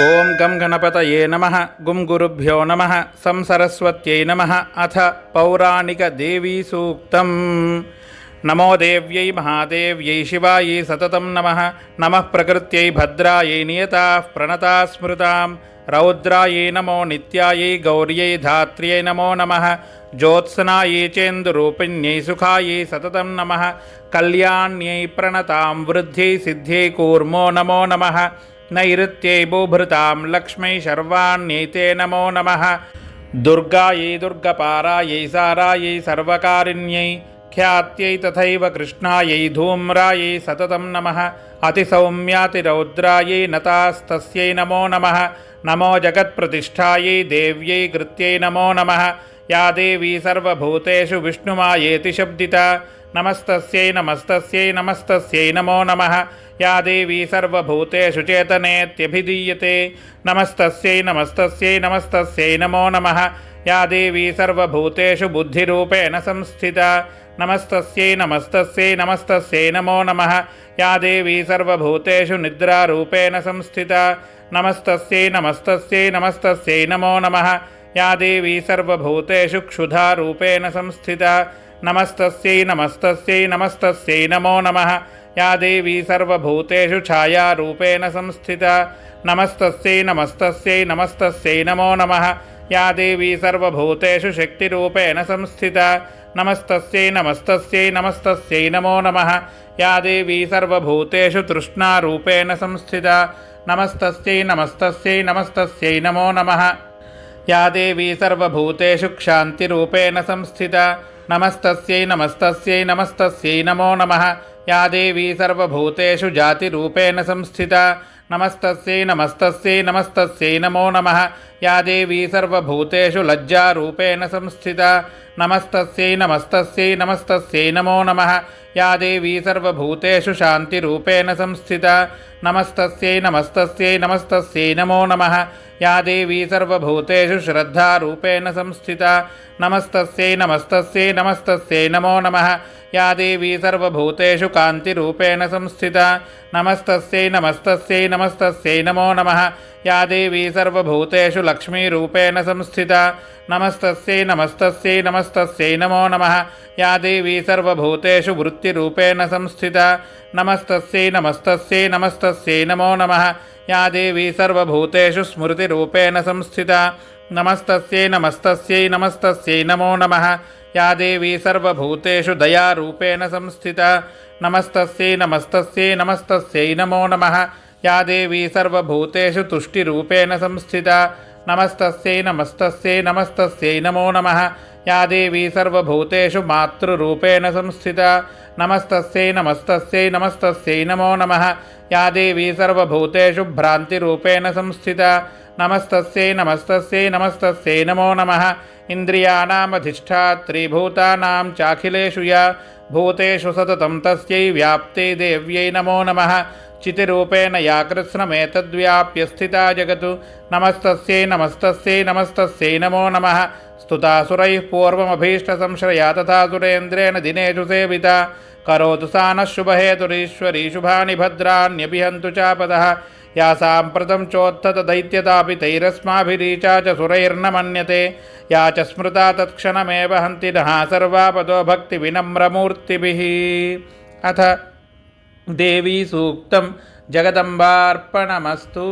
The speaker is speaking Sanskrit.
ओं गं गणपतये नमः गुं गुरुभ्यो नमः सं सरस्वत्यै नमः। अथ पौराणिकदेवीसूक्तम्। नमो देव्यै महादेव्यै शिवायै सततं नमः। नमः प्रकृत्यै भद्रायै नियताः प्रणता स्मृतां रौद्रायै नमो नित्यायै गौर्यै धात्र्यै नमो नमः। ज्योत्स्नायै चेन्दुरूपिण्यै सुखायै सततं नमः। कल्याण्यै प्रणतां वृद्ध्यै सिद्ध्यै कूर्मो नमो नमः। नैऋत्यै बुभृतां लक्ष्मै शर्वाण्यै ते नमो नमः। दुर्गायै दुर्गपारायै सारायै सर्वकारिण्यै ख्यात्यै तथैव कृष्णायै धूम्रायै सततं नमः। अतिसौम्यातिरौद्रायै नतास्तस्यै नमो नमः। नमो जगत्प्रतिष्ठायै देव्यै कृत्यै नमो नमः। या देवी सर्वभूतेषु विष्णुमायेति शब्दिता नमस्तस्यै नमस्तस्यै नमस्तस्यै नमो नमः। या देवी सर्वभूतेषु चेतनेत्यभिधीयते नमस्तस्यै नमस्तस्यै नमस्तस्यै नमो नमः। या देवी सर्वभूतेषु बुद्धिरूपेण संस्थिता नमस्तस्यै नमस्तस्यै नमस्तस्यै नमो नमः। या देवी सर्वभूतेषु निद्रारूपेण संस्थिता नमस्तस्यै नमस्तस्यै नमस्तस्यै नमो नमः। या देवी सर्वभूतेषु क्षुधारूपेण संस्थिता नमस्तस्यै नमस्तस्यै नमस्तस्यै नमो नमः। या देवी सर्वभूतेषु छायारूपेण संस्थिता नमस्तस्यै नमस्तस्यै नमस्तस्यै नमो नमः। या देवी सर्वभूतेषु शक्तिरूपेण संस्थिता नमस्तस्यै नमस्तस्यै नमस्तस्यै नमो नमः। या देवी सर्वभूतेषु तृष्णारूपेण संस्थिता नमस्तस्यै नमस्तस्यै नमस्तस्यै नमो नमः। या देवी सर्वभूतेषु क्षान्तिरूपेण संस्थिता नमस्तस्यै नमस्तस्यै नमस्तस्यै नमो नमः। या देवी सर्वभूतेषु जातिरूपेण संस्थिता नमस्तस्यै नमस्तस्यै नमस्तस्यै नमो नमः। या देवी सर्वभूतेषु लज्जारूपेण संस्थिता नमस्तस्यै नमस्तस्यै नमस्तस्यै नमो नमः। या देवी सर्वभूतेषु शान्तिरूपेण संस्थिता नमस्तस्यै नमस्तस्यै नमस्तस्यै नमो नमः। या देवी सर्वभूतेषु श्रद्धारूपेण संस्थिता नमस्तस्यै नमस्तस्यै नमस्तस्यै नमो नमः। या देवी सर्वभूतेषु कान्तिरूपेण संस्थिता नमस्तस्यै नमस्तस्यै नमस्तस्यै नमो नमः। या देवी सर्वभूतेषु लक्ष्मीरूपेण संस्थिता नमस्तस्यै नमस्तस्यै नमस्तस्यै नमो नमः। या देवी सर्वभूतेषु वृत्तिरूपेण संस्थिता नमस्तस्यै नमस्तस्यै नमस्तस्यै नमो नमः। या देवी सर्वभूतेषु स्मृतिरूपेण संस्थिता नमस्तस्यै नमस्तस्यै नमस्तस्यै नमो नमः। या देवी सर्वभूतेषु दयारूपेण संस्थिता नमस्तस्यै नमस्तस्यै नमस्तस्यै नमो नमः। या देवी सर्वभूतेषु तुष्टिरूपेण संस्थिता नमस्तस्यै नमस्तस्यै नमस्तस्यै नमो नमः। या देवी सर्वभूतेषु मातृरूपेण संस्थिता नमस्तस्यै नमस्तस्यै नमस्तस्यै नमो नमः। या देवी सर्वभूतेषु भ्रान्तिरूपेण संस्थिता नमस्तस्यै नमस्तस्यै नमस्तस्यै नमो नमः। इन्द्रियाणामधिष्ठात्री भूतानां चाखिलेषु या भूतेषु सततं तस्यै व्याप्त्यै देव्यै नमो नमः। चितिरूपेण या कृत्स्नमेतद्व्याप्य स्थिता जगतु नमस्तस्यै नमस्तस्यै नमस्तस्यै नमो नमः। स्तुतासुरैः पूर्वमभीष्टसंश्रया तथा सुरेन्द्रेण दिनेषु सेविता करोतु सा नः शुभहेतुरीश्वरी शुभानि भद्राण्यभिहन्तु चापदः। या साम्प्रतं चोत्थतदैत्यतापि तैरस्माभिरीचा च सुरैर्न मन्यते या च स्मृता तत्क्षणमेव हन्ति नः सर्वापदो भक्तिविनम्रमूर्तिभिः। अथ देवी सूक्तं जगदम्बार्पणमस्तु।